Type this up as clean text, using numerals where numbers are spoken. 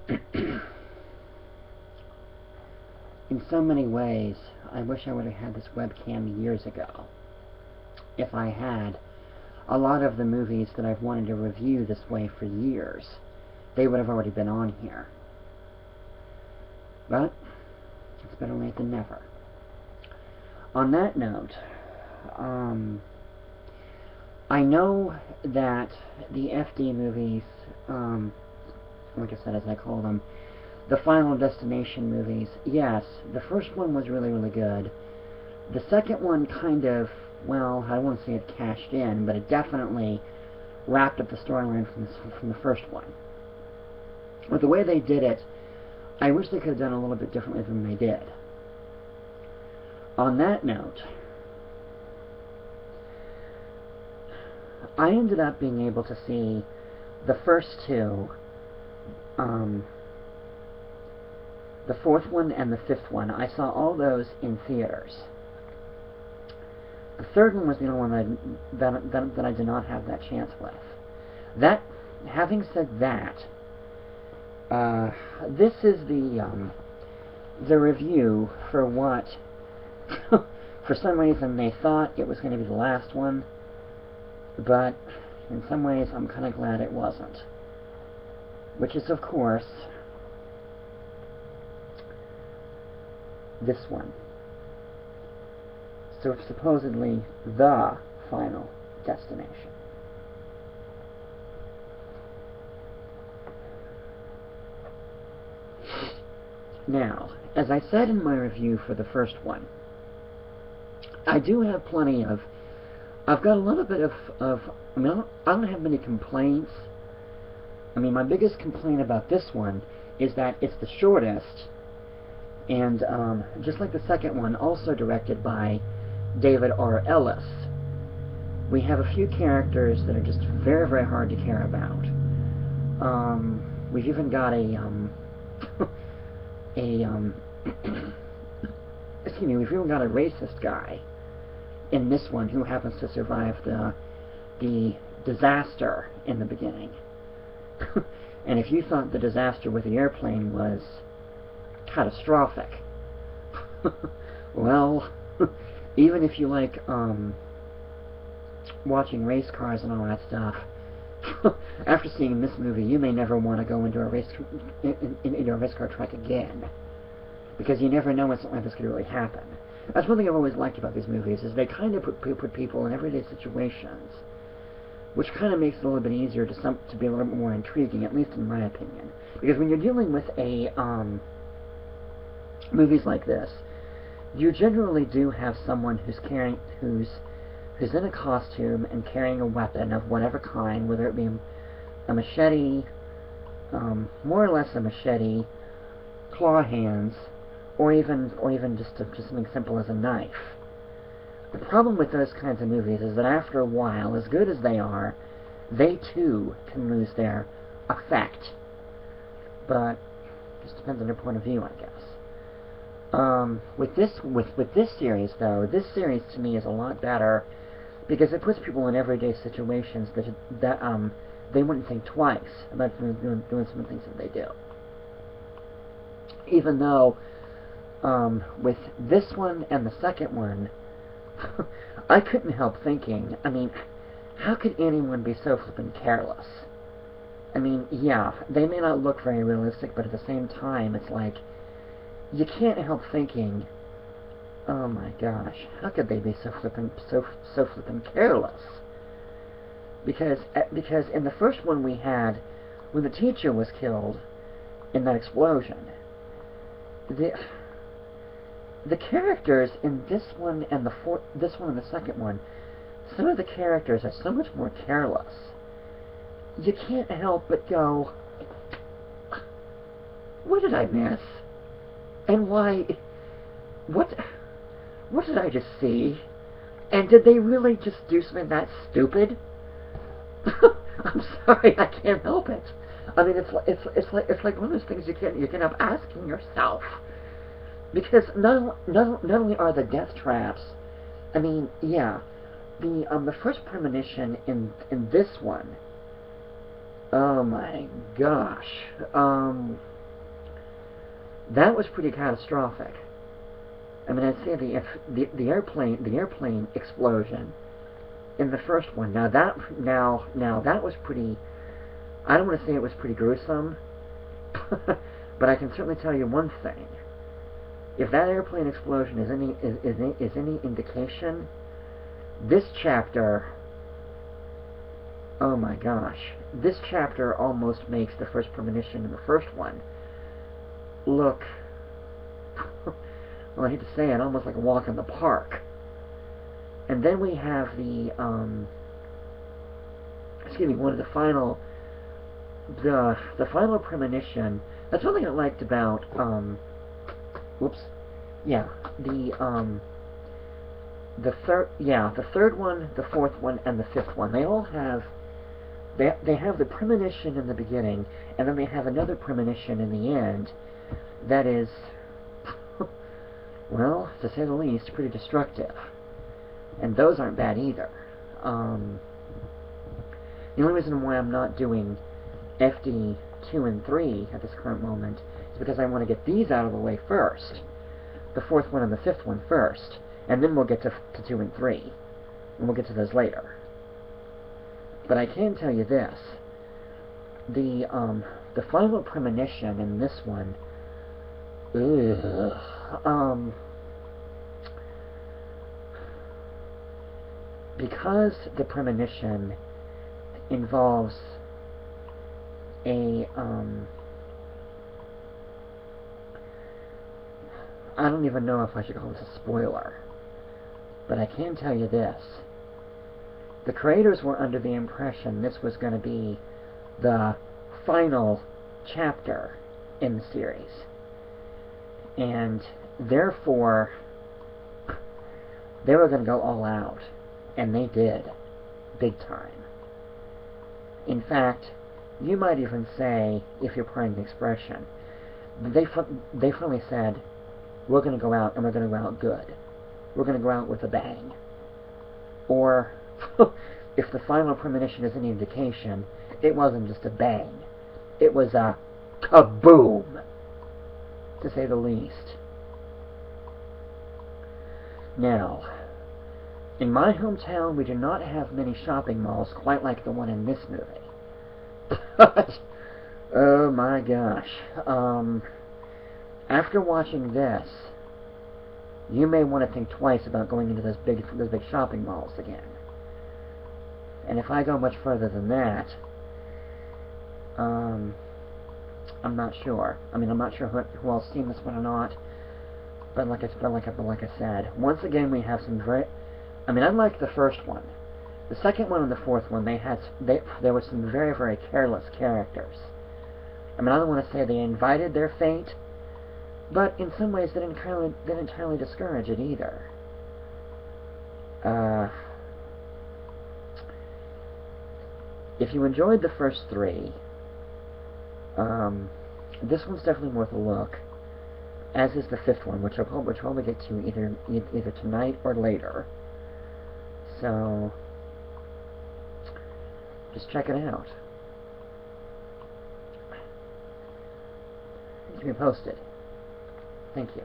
In so many ways, I wish I would have had this webcam years ago. If I had, a lot of the movies that I've wanted to review this way for years, they would have already been on here. But it's better late than never. On that note, I know that the FD movies, like I said, as I call them, the Final Destination movies, yes, the first one was really, really good. The second one kind of, well, I don't want to say it cashed in, but it definitely wrapped up the storyline from the first one. But the way they did it, I wish they could have done a little bit differently than they did. On that note, I ended up being able to see the first two, the fourth one and the fifth one. I saw all those in theaters. The third one was the only one that I did not have that chance with. Having said that, this is the review for what, for some reason they thought it was going to be the last one, but in some ways I'm kind of glad it wasn't. Which is, of course, this one. So supposedly the Final Destination. Now, as I said in my review for the first one, I do have plenty of, I've got a little bit of I mean, I don't have many complaints. I mean, my biggest complaint about this one is that it's the shortest, and just like the second one, also directed by David R. Ellis. We have a few characters that are just very, very hard to care about. We've even got excuse me, we've even got a racist guy in this one who happens to survive the disaster in the beginning. And if you thought the disaster with the airplane was catastrophic, well, even if you like watching race cars and all that stuff, after seeing this movie, you may never want to go into a race car track again, because you never know when something like this could really happen. That's one thing I've always liked about these movies, is they kind of put people in everyday situations, which kind of makes it a little bit easier to be a little bit more intriguing, at least in my opinion. Because when you're dealing with movies like this, you generally do have someone who's in a costume and carrying a weapon of whatever kind, whether it be a machete, more or less a machete, claw hands, or even just something simple as a knife. The problem with those kinds of movies is that after a while, as good as they are, they too can lose their effect. But it just depends on your point of view, I guess. With this series, though, this series to me is a lot better because it puts people in everyday situations that they wouldn't think twice about doing some of the things that they do. Even though with this one and the second one, I couldn't help thinking, I mean, how could anyone be so flippin' careless? I mean, yeah, they may not look very realistic, but at the same time, it's like, you can't help thinking, oh my gosh, how could they be so flippin' careless? Because in the first one we had, when the teacher was killed in that explosion, the characters in this one and the second one, some of the characters are so much more careless. You can't help but go, what did I miss? And why? What did I just see? And did they really just do something that stupid? I'm sorry, I can't help it. I mean, it's like one of those things you can't help asking yourself. Because not only are the death traps, I mean, yeah, the first premonition in this one, oh my gosh, That was pretty catastrophic. I mean, I'd say the airplane explosion in the first one. Now that was pretty. I don't want to say it was pretty gruesome, but I can certainly tell you one thing. If that airplane explosion is any indication, this chapter, oh my gosh, this chapter almost makes the first premonition in the first one look, well, I hate to say it, almost like a walk in the park. And then we have the, one of the final, the final premonition. That's one thing I liked about, the third one, the fourth one, and the fifth one. They all have, they have the premonition in the beginning, and then they have another premonition in the end that is, well, to say the least, pretty destructive. And those aren't bad either. The only reason why I'm not doing FD 2 and 3 at this current moment is because I want to get these out of the way first. The fourth one and the fifth one first. And then we'll get to 2 and 3. And we'll get to those later. But I can tell you this. The final premonition in this one, because the premonition involves a, I don't even know if I should call this a spoiler, but I can tell you this. The creators were under the impression this was going to be the final chapter in the series. And therefore, they were going to go all out. And they did. Big time. In fact, you might even say, if you're pardon the expression, they finally said, we're going to go out, and we're going to go out good. We're going to go out with a bang. Or, if the final premonition is any indication, it wasn't just a bang. It was a kaboom, to say the least. Now, in my hometown, we do not have many shopping malls quite like the one in this movie. But, oh my gosh. After watching this, you may want to think twice about going into those big shopping malls again. And if I go much further than that, I'm not sure. I mean, I'm not sure who else seen this one or not. But like I said, once again we have some very. I mean, unlike the first one, the second one and the fourth one, there were some very, very careless characters. I mean, I don't want to say they invited their fate, but in some ways they didn't entirely discourage it either. If you enjoyed the first three, this one's definitely worth a look, as is the fifth one, which I'll probably get to either tonight or later. So, just check it out. Keep me posted. Thank you.